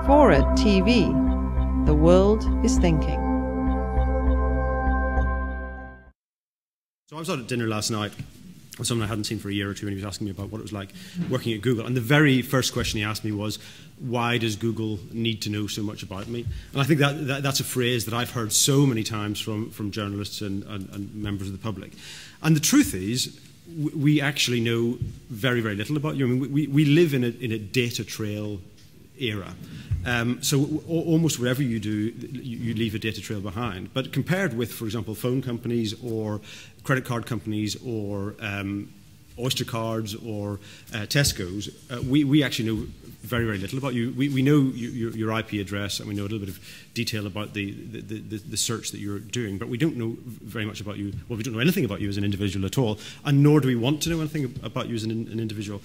FORA.tv. The world is thinking. So I was out at dinner last night with someone I hadn't seen for a year or two, and he was asking me about what it was like working at Google. And the very first question he asked me was, why does Google need to know so much about me? And I think that's a phrase that I've heard so many times from journalists and members of the public. And the truth is, we actually know very, very little about you. I mean, we live in a data trail era. So almost whatever you do, you leave a data trail behind. But compared with, for example, phone companies or credit card companies or Oyster cards or Tesco's, we actually know very, very little about you. We know your IP address, and we know a little bit of detail about the search that you're doing, but we don't know very much about you. Well, we don't know anything about you as an individual at all, and nor do we want to know anything about you as an individual.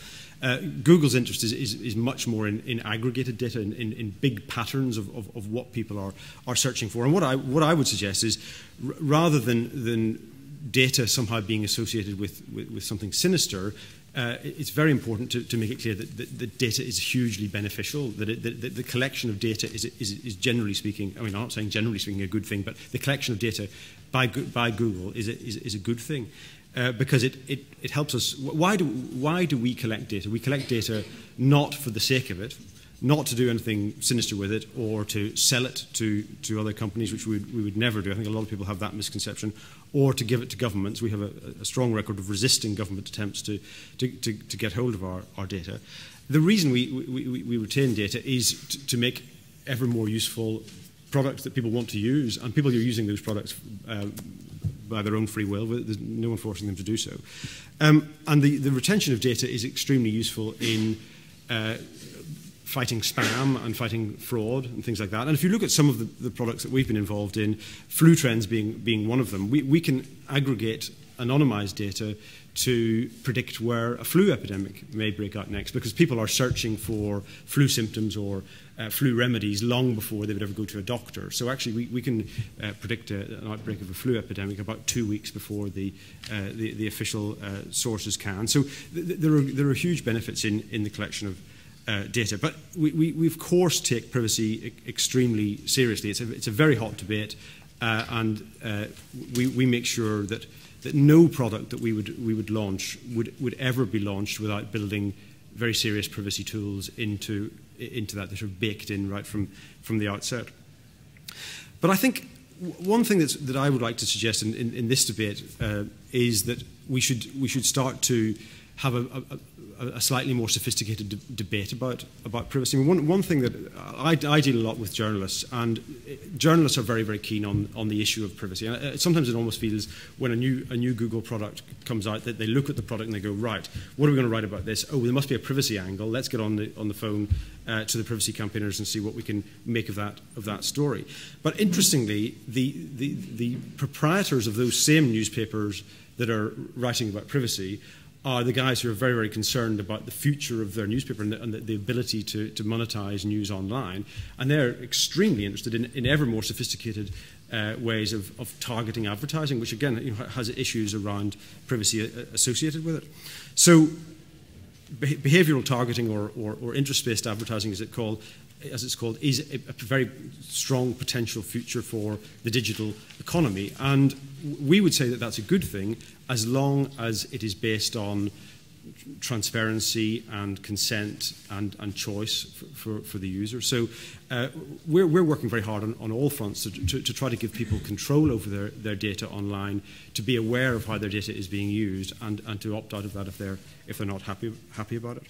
Google's interest is much more in aggregated data, in big patterns of what people are searching for. And what I would suggest is, rather than data somehow being associated with something sinister, it's very important to make it clear that data is hugely beneficial, that the collection of data is generally speaking, I mean, I'm not saying generally speaking a good thing, but the collection of data by Google is a good thing. Because it helps us. Why do we collect data? We collect data not for the sake of it, not to do anything sinister with it, or to sell it to other companies, which we would never do. I think a lot of people have that misconception. Or to give it to governments. We have a strong record of resisting government attempts to get hold of our data. The reason we retain data is to make ever more useful products that people want to use, and people are using those products by their own free will. There's no one forcing them to do so. And the retention of data is extremely useful in fighting spam and fighting fraud and things like that. And if you look at some of the products that we've been involved in, flu trends being one of them, we can aggregate anonymized data to predict where a flu epidemic may break out next, because people are searching for flu symptoms or flu remedies long before they would ever go to a doctor. So actually we can predict an outbreak of a flu epidemic about 2 weeks before the official sources can. So there are huge benefits in the collection of data, but we of course take privacy extremely seriously. It's a very hot debate, and we make sure that no product that we would launch would ever be launched without building very serious privacy tools into that are baked in right from the outset. But I think one thing that I would like to suggest in this debate is that we should start to have a slightly more sophisticated debate about privacy. I mean, one thing that I deal a lot with journalists, and journalists are very, very keen on the issue of privacy. And sometimes it almost feels when a new Google product comes out that they look at the product and they go, right, what are we going to write about this? Oh, there must be a privacy angle. Let's get on the phone to the privacy campaigners and see what we can make of that story. But interestingly, the proprietors of those same newspapers that are writing about privacy are the guys who are very, very concerned about the future of their newspaper and the ability to monetize news online. And they're extremely interested in ever more sophisticated ways of targeting advertising, which again has issues around privacy associated with it. So behavioral targeting or interest-based advertising, as it's called, is a very strong potential future for the digital economy. And we would say that that's a good thing as long as it is based on transparency and consent and choice for the user. So we're working very hard on all fronts to try to give people control over their data online, to be aware of how their data is being used, and to opt out of that if they're not happy about it.